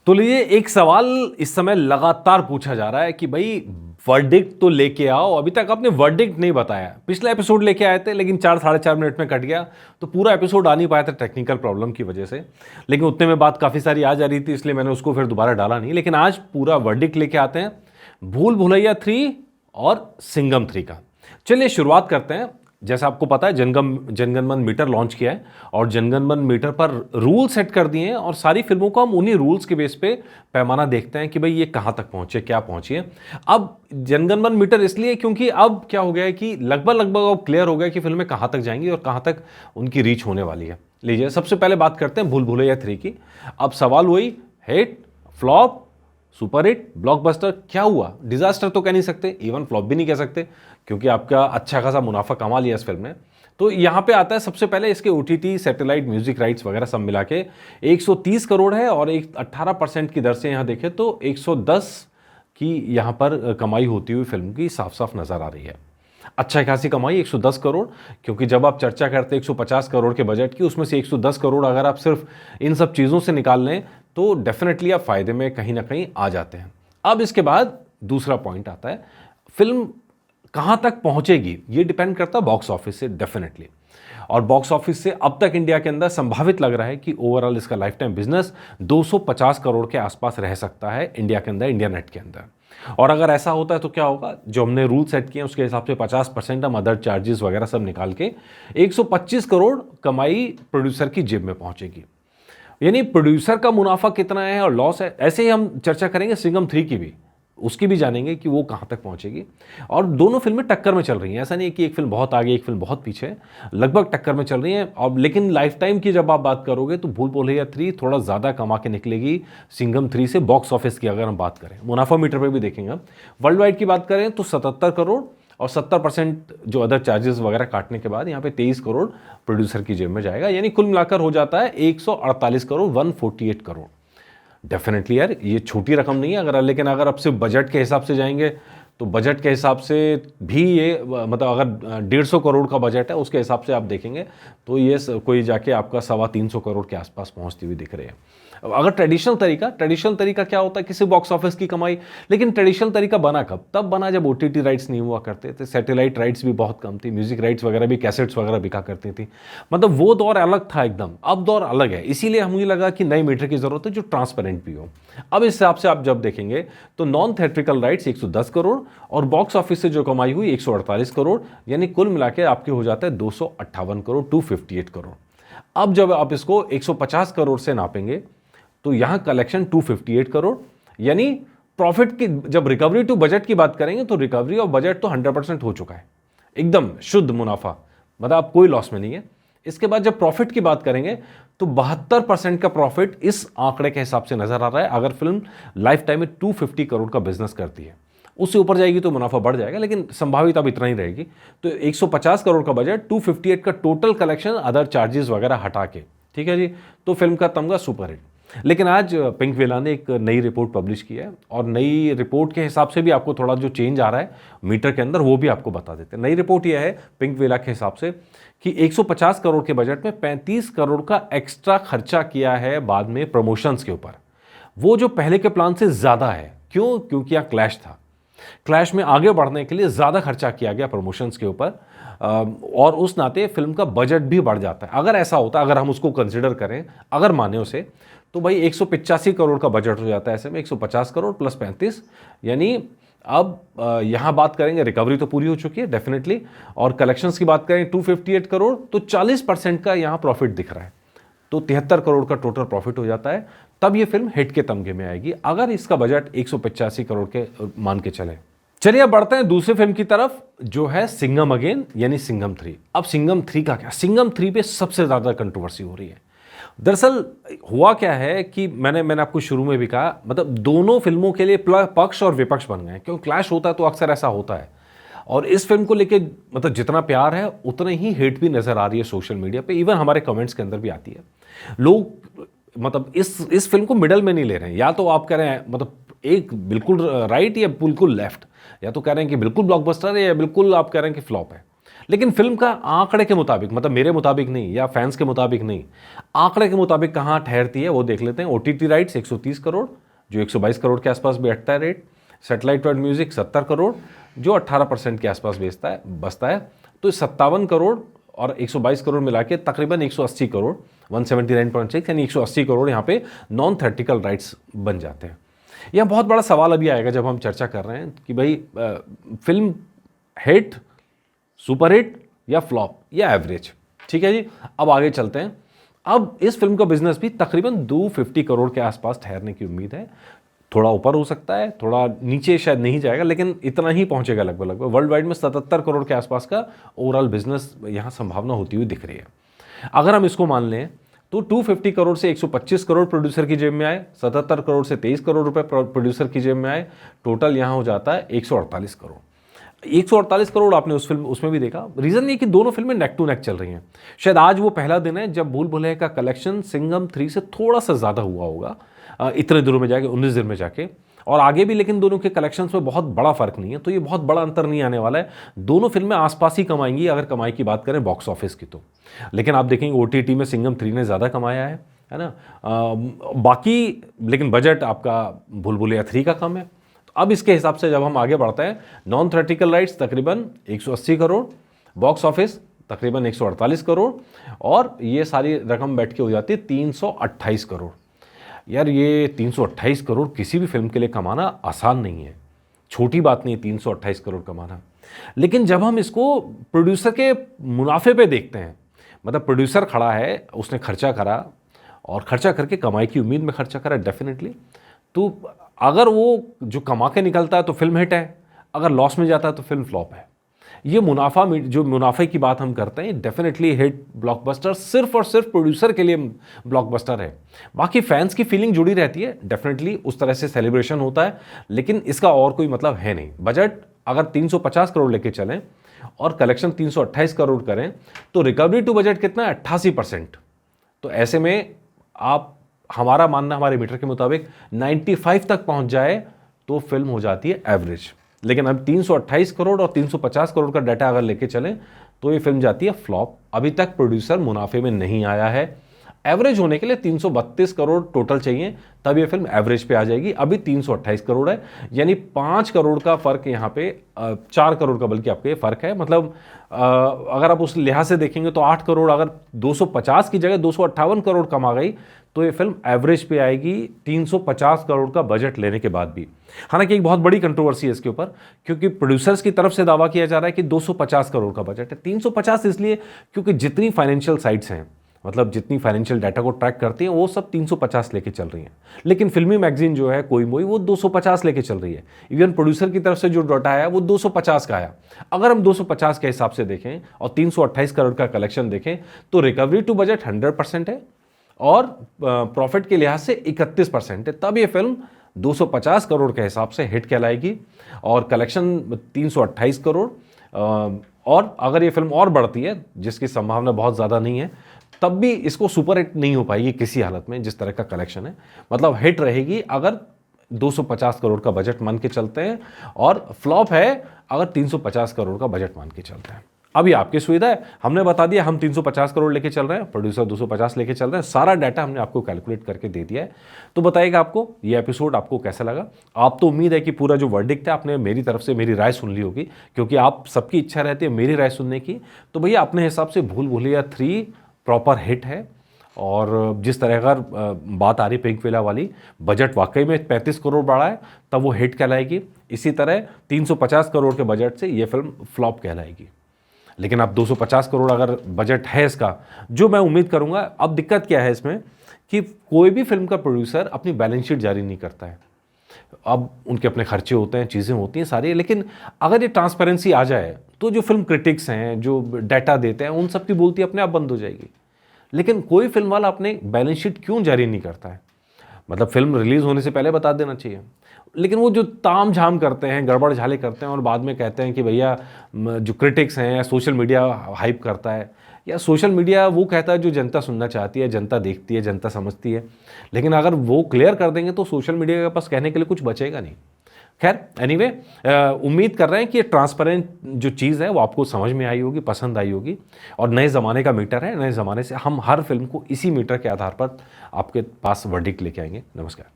तो लीजिए, एक सवाल इस समय लगातार पूछा जा रहा है कि भाई वर्डिक्ट तो लेके आओ। अभी तक आपने वर्डिक्ट नहीं बताया। पिछला एपिसोड लेके आए थे लेकिन 4 साढ़े 4 मिनट में कट गया, तो पूरा एपिसोड आ नहीं पाया था टेक्निकल प्रॉब्लम की वजह से। लेकिन उतने में बात काफ़ी सारी आ जा रही थी, इसलिए मैंने उसको फिर दोबारा डाला नहीं। लेकिन आज पूरा वर्डिक्ट लेके आते हैं भूल भुलैया 3 और सिंघम 3 का। चलिए शुरुआत करते हैं। जैसा आपको पता है, जनगण मन मीटर लॉन्च किया है और जनगण मन मीटर पर रूल सेट कर दिए हैं और सारी फिल्मों को हम उन्हीं रूल्स के बेस पे पैमाना देखते हैं कि भाई ये कहाँ तक पहुंचे, क्या पहुंची है। अब जनगण मन मीटर इसलिए क्योंकि अब क्या हो गया है कि लगभग अब क्लियर हो गया कि फिल्में कहाँ तक जाएंगी और कहाँ तक उनकी रीच होने वाली है। लीजिए, सबसे पहले बात करते हैं भूल भुलैया 3 की। अब सवाल वही, hit, flop, super hit, blockbuster, क्या हुआ? डिजास्टर तो कह नहीं सकते, इवन फ्लॉप भी नहीं कह सकते, क्योंकि आपका अच्छा खासा मुनाफा कमा लिया इस फिल्म ने। तो यहाँ पे आता है सबसे पहले इसके OTT, सैटेलाइट, म्यूजिक राइट्स वगैरह सब मिला के 130 करोड़ है और एक 18% की दर से यहाँ देखें तो 110 की यहाँ पर कमाई होती हुई फिल्म की साफ साफ नजर आ रही है। अच्छा खासी कमाई 110 करोड़, क्योंकि जब आप चर्चा करते हैं 150 करोड़ के बजट की, उसमें से 110 करोड़ अगर आप सिर्फ इन सब चीज़ों से निकाल लें तो डेफिनेटली आप फायदे में कहीं ना कहीं आ जाते हैं। अब इसके बाद दूसरा पॉइंट आता है, फिल्म कहाँ तक पहुंचेगी ये डिपेंड करता है बॉक्स ऑफिस से डेफिनेटली। और बॉक्स ऑफिस से अब तक इंडिया के अंदर संभावित लग रहा है कि ओवरऑल इसका लाइफ टाइम बिजनेस 250 करोड़ के आसपास रह सकता है इंडिया के अंदर, इंडिया नेट के अंदर। और अगर ऐसा होता है तो क्या होगा, जो हमने रूल सेट किए हैं उसके हिसाब से 50% हम अदर चार्जेस वगैरह सब निकाल के 125 करोड़ कमाई प्रोड्यूसर की जेब में पहुंचेगी। यानी प्रोड्यूसर का मुनाफा कितना है और लॉस है, ऐसे ही हम चर्चा करेंगे सिंघम 3 की भी, उसकी भी जानेंगे कि वो कहाँ तक पहुंचेगी। और दोनों फिल्में टक्कर में चल रही हैं, ऐसा नहीं है कि एक फिल्म बहुत आगे एक फिल्म बहुत पीछे है, लगभग टक्कर में चल रही हैं। और लेकिन लाइफ टाइम की जब आप बात करोगे तो भूल भुलैया 3 थोड़ा ज़्यादा कमा के निकलेगी सिंघम 3 से, बॉक्स ऑफिस की अगर हम बात करें। मुनाफा मीटर पर भी देखेंगे। वर्ल्ड वाइड की बात करें तो 77 करोड़ और 70% जो अदर चार्जेस वगैरह काटने के बाद यहाँ पे 23 करोड़ प्रोड्यूसर की जेब में जाएगा। यानी कुल मिलाकर हो जाता है 148 करोड़, 148 करोड़। डेफिनेटली यार ये छोटी रकम नहीं है। लेकिन अगर आप सिर्फ बजट के हिसाब से जाएंगे तो बजट के हिसाब से भी ये मतलब अगर 150 करोड़ का बजट है उसके हिसाब से आप देखेंगे तो ये कोई जाके आपका 325 करोड़ के आसपास पहुंचती हुई दिख रही है। अगर ट्रेडिशनल तरीका क्या होता है, किसी बॉक्स ऑफिस की कमाई। लेकिन ट्रेडिशनल तरीका बना कब? तब बना जब OTT राइट्स नहीं हुआ करते थे, सैटेलाइट राइट्स भी बहुत कम थी, म्यूजिक राइट्स वगैरह भी, कैसेट्स वगैरह बिका करती थी। मतलब वो दौर अलग था एकदम, अब दौर अलग है। इसीलिए हमें लगा कि नई मीटर की जरूरत है जो ट्रांसपेरेंट भी हो। अब इस हिसाब से आप जब देखेंगे तो नॉन थिएट्रिकल राइट्स 110 करोड़ और बॉक्स ऑफिस से जो कमाई हुई 148 करोड़, यानी कुल मिला के आपके हो जाता है 258 करोड़, 258 करोड़। अब जब आप इसको 150 करोड़ से नापेंगे तो यहां कलेक्शन 258 करोड़, यानी प्रॉफिट की जब रिकवरी टू बजट की बात करेंगे तो रिकवरी ऑफ बजट तो 100% हो चुका है, एकदम शुद्ध मुनाफा, मतलब आप कोई लॉस में नहीं है। इसके बाद जब प्रॉफिट की बात करेंगे तो 72% का प्रॉफिट इस आंकड़े के हिसाब से नजर आ रहा है। अगर फिल्म लाइफ टाइम में 250 करोड़ का बिजनेस करती है, उससे ऊपर जाएगी तो मुनाफा बढ़ जाएगा, लेकिन संभावित अब इतना ही रहेगी। तो 150 करोड़ का बजट, 258 का टोटल कलेक्शन अदर चार्जेस वगैरह हटा के, ठीक है जी, तो फिल्म का तमगा सुपर हिट। लेकिन आज पिंकविला ने एक नई रिपोर्ट पब्लिश की है और नई रिपोर्ट के हिसाब से भी आपको थोड़ा जो चेंज आ रहा है मीटर के अंदर वो भी आपको बता देते हैं। नई रिपोर्ट यह है पिंकविला के हिसाब से कि 150 करोड़ के बजट में 35 करोड़ का एक्स्ट्रा खर्चा किया है बाद में प्रमोशंस के ऊपर, वो जो पहले के प्लान से ज़्यादा है। क्यों? क्योंकि यहाँ क्लैश था। क्लैश में आगे बढ़ने के लिए ज़्यादा खर्चा किया गया प्रमोशंस के ऊपर और उस नाते फिल्म का बजट भी बढ़ जाता है। अगर ऐसा होता, अगर हम उसको कंसिडर करें, अगर माने उसे, तो भाई 185 करोड़ का बजट हो जाता है। ऐसे में 150 करोड़ प्लस 35, यानी अब यहाँ बात करेंगे, रिकवरी तो पूरी हो चुकी है डेफिनेटली, और कलेक्शंस की बात करें 258 करोड़, तो 40% का यहाँ प्रॉफिट दिख रहा है, तो 73 करोड़ का टोटल प्रॉफिट हो जाता है। तब ये फिल्म हिट के तमगे में आएगी अगर इसका बजट 185 करोड़ के मान के चले। चलिए अब बढ़ते हैं दूसरी फिल्म की तरफ जो है सिंघम अगेन, यानी सिंघम 3। अब सिंघम 3 का क्या? सिंघम 3 पे सबसे ज्यादा कंट्रोवर्सी हो रही है। दरअसल हुआ क्या है कि मैंने आपको शुरू में भी कहा, मतलब दोनों फिल्मों के लिए पक्ष और विपक्ष बन गए, क्यों क्लैश होता है तो अक्सर ऐसा होता है। और इस फिल्म को लेके मतलब जितना प्यार है उतने ही हेट भी नजर आ रही है सोशल मीडिया पे, इवन हमारे कमेंट्स के अंदर भी आती है। लोग मतलब इस फिल्म को मिडल में नहीं ले रहे हैं, या तो आप कह रहे हैं मतलब एक बिल्कुल राइट या बिल्कुल लेफ्ट, या तो कह रहे हैं कि बिल्कुल ब्लॉकबस्टर है या बिल्कुल आप कह रहे हैं कि फ्लॉप है। लेकिन फिल्म का आंकड़े के मुताबिक, मतलब मेरे मुताबिक नहीं या फैंस के मुताबिक नहीं, आंकड़े के मुताबिक कहाँ ठहरती है वो देख लेते हैं। OTT राइट्स 130 करोड़, जो 122 करोड़ के आसपास बैठता है rate. Satellite world music 70 crore, जो 18% के आसपास बसता है। तो 57 करोड़ और 122 करोड़ मिला के तकरीबन 180 करोड़, 179.6 यानी 180 करोड़ यहाँ पे नॉन थेट्रिकल राइट्स बन जाते हैं। यह बहुत बड़ा सवाल अभी आएगा जब हम चर्चा कर रहे हैं कि भाई फिल्म हिट, सुपर हिट या फ्लॉप या एवरेज। ठीक है जी, अब आगे चलते हैं। अब इस फिल्म का बिजनेस भी तकरीबन 250 करोड़ के आसपास ठहरने की उम्मीद है। थोड़ा ऊपर हो सकता है, थोड़ा नीचे शायद नहीं जाएगा, लेकिन इतना ही पहुंचेगा लगभग। वर्ल्ड वाइड में 77 करोड़ के आसपास का ओवरऑल बिजनेस यहाँ संभावना होती हुई दिख रही है। अगर हम इसको मान लें तो 250 करोड़ से 125 करोड़ प्रोड्यूसर की जेब में आए, 77 करोड़ से 23 करोड़ रुपए प्रोड्यूसर की जेब में आए, टोटल यहाँ हो जाता है 148 करोड़। 148 करोड़ आपने उस फिल्म उसमें भी देखा। रीजन ये कि दोनों फिल्में नेक टू नेक चल रही हैं। शायद आज वो पहला दिन है जब भूल भुलैया का कलेक्शन सिंघम 3 से थोड़ा सा ज़्यादा हुआ होगा, इतने दिनों में जाके, 19 दिन में जाके, और आगे भी लेकिन दोनों के कलेक्शंस में बहुत बड़ा फर्क नहीं है, तो ये बहुत बड़ा अंतर नहीं आने वाला है। दोनों फिल्में आसपास ही कमाएंगी अगर कमाई की बात करें बॉक्स ऑफिस की तो। लेकिन आप देखेंगे OTT में सिंघम 3 ने ज़्यादा कमाया है ना। बाकी लेकिन बजट आपका भूल भुलैया 3 का कम है। तो अब इसके हिसाब से जब हम आगे बढ़ते हैं, नॉन थ्रेटिकल राइट्स तकरीबन 180 करोड़, बॉक्स ऑफिस तकरीबन 148 करोड़, और ये सारी रकम बैठ के हो जाती है 328 करोड़। यार ये 328 करोड़ किसी भी फिल्म के लिए कमाना आसान नहीं है, छोटी बात नहीं है 328 करोड़ कमाना। लेकिन जब हम इसको प्रोड्यूसर के मुनाफे पे देखते हैं, मतलब प्रोड्यूसर खड़ा है, उसने खर्चा करा और खर्चा करके कमाई की उम्मीद में खर्चा करा डेफिनेटली, तो अगर वो जो कमा के निकलता है तो फिल्म हिट है, अगर लॉस में जाता है तो फिल्म फ्लॉप है। ये मुनाफा, जो मुनाफे की बात हम करते हैं, डेफिनेटली हिट ब्लॉकबस्टर सिर्फ और सिर्फ प्रोड्यूसर के लिए ब्लॉकबस्टर है। बाकी फैंस की फीलिंग जुड़ी रहती है, डेफिनेटली उस तरह से सेलिब्रेशन होता है, लेकिन इसका और कोई मतलब है नहीं। बजट अगर 350 करोड़ लेके चलें और कलेक्शन 328 करोड़ करें तो रिकवरी टू बजट कितना है, 88%। तो ऐसे में आप, हमारा मानना, हमारे मीटर के मुताबिक 95 तक पहुंच जाए तो फिल्म हो जाती है एवरेज। लेकिन अब 328 करोड़ और 350 करोड़ का डाटा अगर लेके चलें तो ये फिल्म जाती है फ्लॉप। अभी तक प्रोड्यूसर मुनाफे में नहीं आया है। एवरेज होने के लिए 332 करोड़ टोटल चाहिए, तब ये फिल्म एवरेज पे आ जाएगी। अभी 328 करोड़ है, यानी 5 करोड़ का फर्क यहाँ पे, 4 करोड़ का बल्कि आपके फर्क है। मतलब अगर आप उस लिहाज से देखेंगे तो 8 करोड़, अगर 250 की जगह 258 करोड़ कमा गई तो ये फिल्म एवरेज पे आएगी 350 करोड़ का बजट लेने के बाद भी। हालांकि एक बहुत बड़ी कंट्रोवर्सी है इसके ऊपर, क्योंकि प्रोड्यूसर्स की तरफ से दावा किया जा रहा है कि 250 करोड़ का बजट है। 350 इसलिए क्योंकि जितनी फाइनेंशियल साइट्स हैं, मतलब जितनी फाइनेंशियल डाटा को ट्रैक करती हैं, वो सब 350 लेके चल रही हैं। लेकिन फिल्मी मैगजीन जो है कोई मोई, वो 250 लेके चल रही है। इवन प्रोड्यूसर की तरफ से जो डाटा आया वो 250 का आया। अगर हम 250 के हिसाब से देखें और 328 करोड़ का कलेक्शन देखें तो रिकवरी टू बजट 100% है और प्रॉफिट के लिहाज से 31% है। तब ये फिल्म 250 करोड़ के हिसाब से हिट कहलाएगी और कलेक्शन 328 करोड़। और अगर ये फिल्म और बढ़ती है, जिसकी संभावना बहुत ज़्यादा नहीं है, तब भी इसको सुपर हिट नहीं हो पाएगी किसी हालत में, जिस तरह का कलेक्शन है। मतलब हिट रहेगी अगर 250 करोड़ का बजट मान के चलते हैं, और फ्लॉप है अगर 350 करोड़ का बजट मान के चलते हैं। अभी आपकी सुविधा है, हमने बता दिया हम 350 करोड़ लेके चल रहे हैं, प्रोड्यूसर 250 लेके चल रहे हैं, सारा डाटा हमने आपको कैलकुलेट करके दे दिया है। तो बताइएगा आपको ये एपिसोड आपको कैसा लगा। आप तो उम्मीद है कि पूरा जो वर्डिक्ट है आपने मेरी तरफ से मेरी राय सुन ली होगी, क्योंकि आप सबकी इच्छा रहती है मेरी राय सुनने की। तो भैया अपने हिसाब से भूल भुलैया 3 प्रॉपर हिट है, और जिस तरह अगर बात आ रही पिंक विला वाली, बजट वाकई में 35 करोड़ बढ़ा है तब वो हिट कहलाएगी। इसी तरह 350 करोड़ के बजट से ये फिल्म फ्लॉप कहलाएगी। लेकिन अब 250 करोड़ अगर बजट है इसका, जो मैं उम्मीद करूंगा, अब दिक्कत क्या है इसमें कि कोई भी फिल्म का प्रोड्यूसर अपनी बैलेंस शीट जारी नहीं करता है। अब उनके अपने खर्चे होते हैं, चीज़ें होती हैं सारी, लेकिन अगर ये ट्रांसपेरेंसी आ जाए तो जो फिल्म क्रिटिक्स हैं, जो डाटा देते हैं, उन सब की बोलती अपने आप बंद हो जाएगी। लेकिन कोई फिल्म वाला अपने बैलेंस शीट क्यों जारी नहीं करता है? मतलब फिल्म रिलीज़ होने से पहले बता देना चाहिए। लेकिन वो जो ताम झाम करते हैं, गड़बड़ झाले करते हैं और बाद में कहते हैं कि भैया जो क्रिटिक्स हैं या सोशल मीडिया हाइप करता है, या सोशल मीडिया वो कहता है जो जनता सुनना चाहती है, जनता देखती है, जनता समझती है। लेकिन अगर वो क्लियर कर देंगे तो सोशल मीडिया के पास कहने के लिए कुछ बचेगा नहीं। खैर एनीवे, उम्मीद कर रहे हैं कि ये ट्रांसपेरेंट जो चीज़ है वो आपको समझ में आई होगी, पसंद आई होगी। और नए ज़माने का मीटर है, नए ज़माने से हम हर फिल्म को इसी मीटर के आधार पर आपके पास वर्डिक्ट लेके आएंगे। नमस्कार।